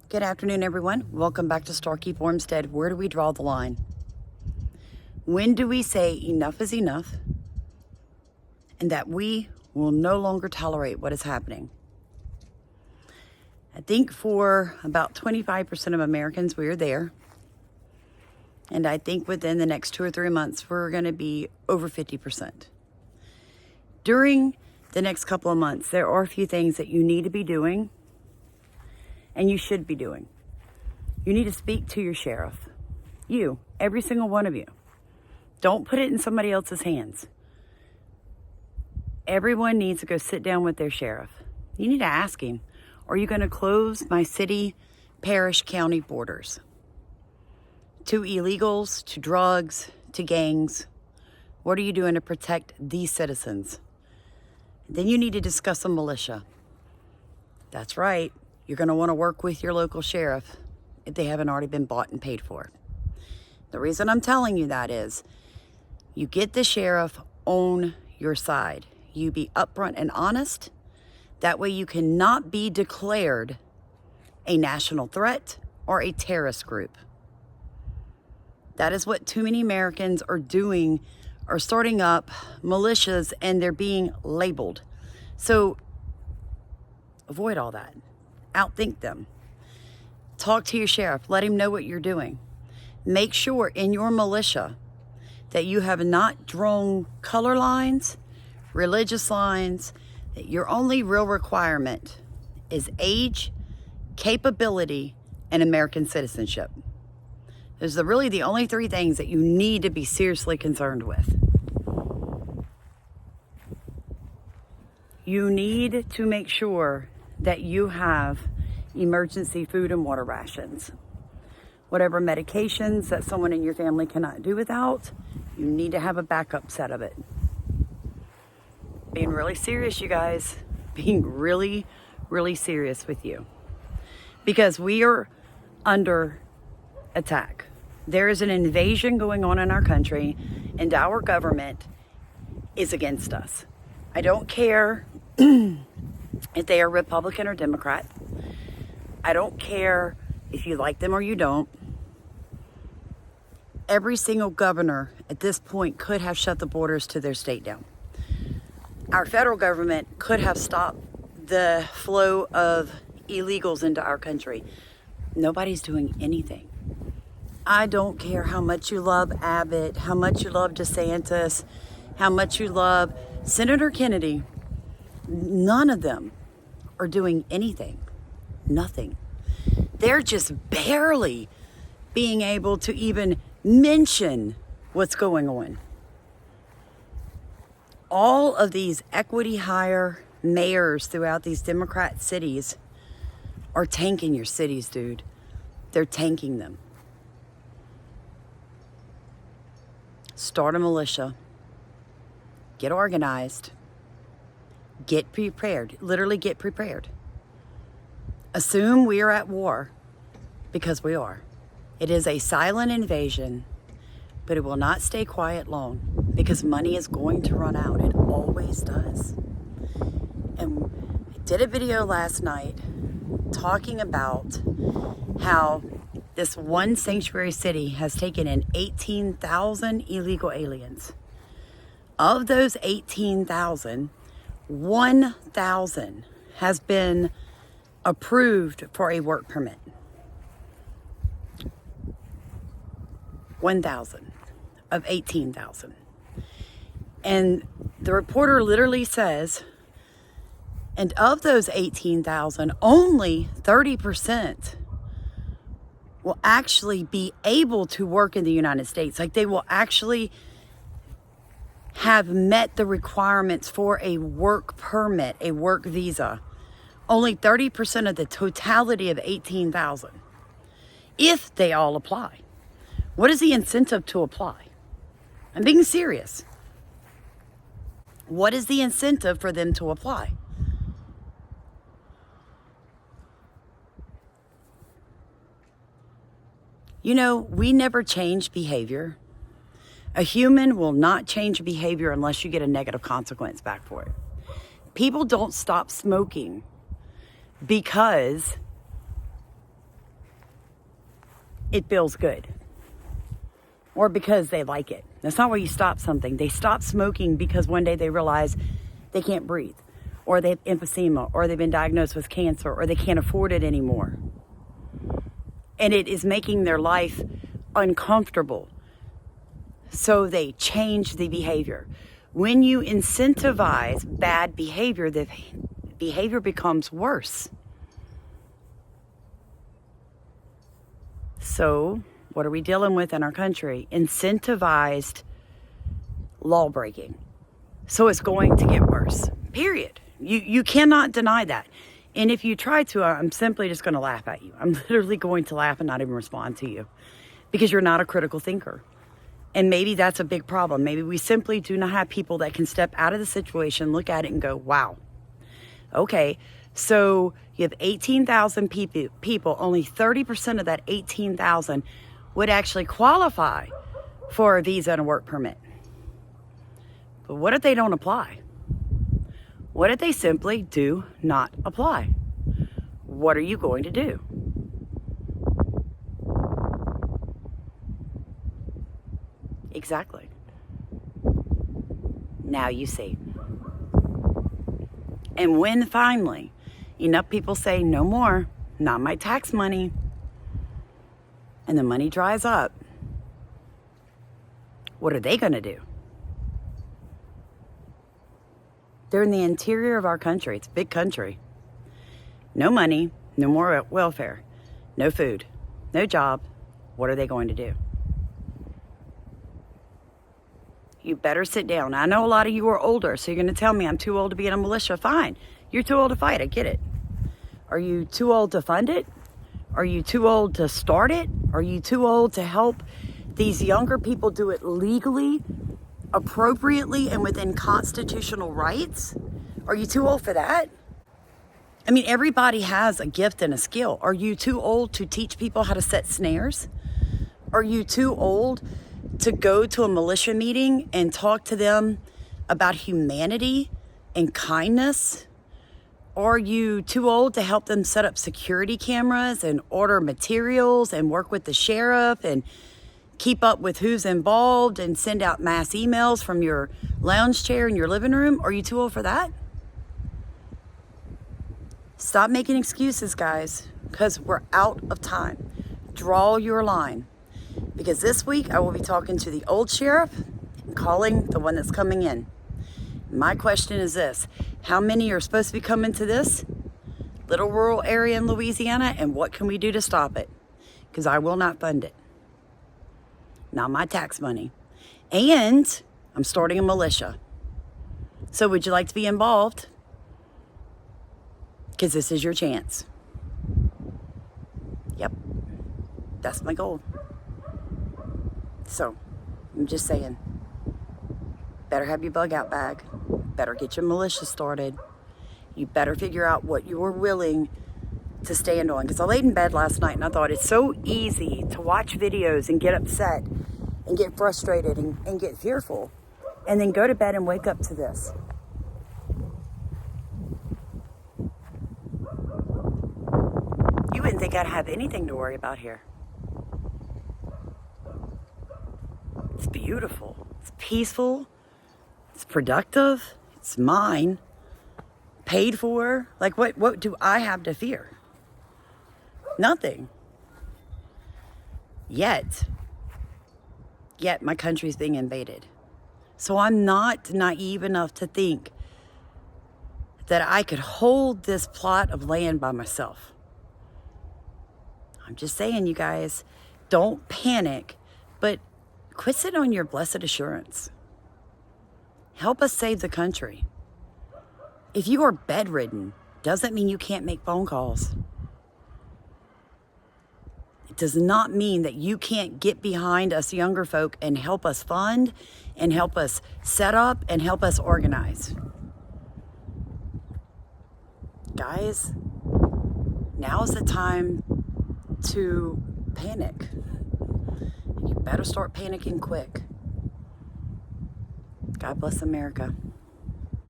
Good afternoon, everyone. Welcome back to Starkeep Ormstead. Where do we draw the line? When do we say enough is enough and that we will no longer tolerate what is happening? I think for about 25% of Americans, we are there. And I think within the next 2 or 3 months, we're going to be over 50%. During the next couple of months, there are a few things that you need to be doing and you should be doing. You need to speak to your sheriff. You, every single one of you. Don't put it in somebody else's hands. Everyone needs to go sit down with their sheriff. You need to ask him, are you going to close my city, parish, county borders to illegals, to drugs, to gangs? What are you doing to protect these citizens? Then you need to discuss a militia. That's right. You're going to want to work with your local sheriff if they haven't already been bought and paid for. The reason I'm telling you that is you get the sheriff on your side. You be upfront and honest. That way you cannot be declared a national threat or a terrorist group. That is what too many Americans are doing, are starting up militias and they're being labeled. So avoid all that. Outthink them. Talk to your sheriff. Let him know what you're doing. Make sure in your militia that you have not drawn color lines, religious lines, that your only real requirement is age, capability, and American citizenship. Those are really the only 3 things that you need to be seriously concerned with. You need to make sure that you have emergency food and water rations. Whatever medications that someone in your family cannot do without, you need to have a backup set of it. Being really serious, you guys. Being really, really serious with you. Because we are under attack. There is an invasion going on in our country, and our government is against us. I don't care if they are Republican or Democrat. I don't care if you like them or you don't. Every single governor at this point could have shut the borders to their state down. Our federal government could have stopped the flow of illegals into our country. Nobody's doing anything. I don't care how much you love Abbott, how much you love DeSantis, how much you love Senator Kennedy. None of them are doing anything. Nothing. They're just barely being able to even mention what's going on. All of these equity hire mayors throughout these Democrat cities are tanking your cities, dude. They're tanking them. Start a militia. Get organized. Get prepared. Literally get prepared. Assume we are at war, because we are. It is a silent invasion, but it will not stay quiet long because money is going to run out. It always does. And I did a video last night talking about how this one sanctuary city has taken in 18,000 illegal aliens. Of those 18,000, 1,000 has been approved for a work permit. 1,000 of 18,000. And the reporter literally says, and of those 18,000, only 30% will actually be able to work in the United States. Like they will actually have met the requirements for a work permit, a work visa. Only 30% of the totality of 18,000. If they all apply. What is the incentive to apply? I'm being serious. What is the incentive for them to apply? You know, we never change behavior. A human will not change behavior unless you get a negative consequence back for it. People don't stop smoking because it feels good or because they like it. That's not why you stop something. They stop smoking because one day they realize they can't breathe, or they have emphysema, or they've been diagnosed with cancer, or they can't afford it anymore. And it is making their life uncomfortable. So they change the behavior. When you incentivize bad behavior, the behavior becomes worse. So what are we dealing with in our country? Incentivized law breaking. So it's going to get worse, period. You cannot deny that. And if you try to, I'm simply just going to laugh at you. I'm literally going to laugh and not even respond to you because you're not a critical thinker. And maybe that's a big problem. Maybe we simply do not have people that can step out of the situation, look at it and go, wow, okay, so you have 18,000 people, only 30% of that 18,000 would actually qualify for a visa and a work permit. But what if they don't apply? What if they simply do not apply? What are you going to do? Exactly. Now you see. And when finally enough people say no more, not my tax money, and the money dries up, what are they going to do? They're in the interior of our country. It's a big country. No money, no more welfare, no food, no job. What are they going to do? You better sit down. I know a lot of you are older, so you're going to tell me I'm too old to be in a militia. Fine. You're too old to fight. I get it. Are you too old to fund it? Are you too old to start it? Are you too old to help these younger people do it legally, appropriately, and within constitutional rights? Are you too old for that? I mean, everybody has a gift and a skill. Are you too old to teach people how to set snares? Are you too old to go to a militia meeting and talk to them about humanity and kindness? Are you too old to help them set up security cameras and order materials and work with the sheriff and keep up with who's involved and send out mass emails from your lounge chair in your living room? Are you too old for that? Stop making excuses, guys, because we're out of time. Draw your line. Because this week I will be talking to the old sheriff and calling the one that's coming in. My question is this: how many are supposed to be coming to this little rural area in Louisiana, and what can we do to stop it? Because I will not fund it. Not my tax money. And I'm starting a militia. So would you like to be involved? Because this is your chance. Yep. That's my goal. So, I'm just saying, better have your bug out bag. Better get your militia started. You better figure out what you're willing to stand on. Because I laid in bed last night and I thought it's so easy to watch videos and get upset and get frustrated and get fearful. And then go to bed and wake up to this. You wouldn't think I'd have anything to worry about here. It's beautiful. It's peaceful. It's productive. It's mine. Paid for. Like, what do I have to fear? Nothing. Yet my country's being invaded. So I'm not naive enough to think that I could hold this plot of land by myself. I'm just saying, you guys, don't panic, but quit sitting on your blessed assurance. Help us save the country. If you are bedridden, doesn't mean you can't make phone calls. It does not mean that you can't get behind us younger folk and help us fund and help us set up and help us organize. Guys, now is the time to panic. You better start panicking quick. God bless America.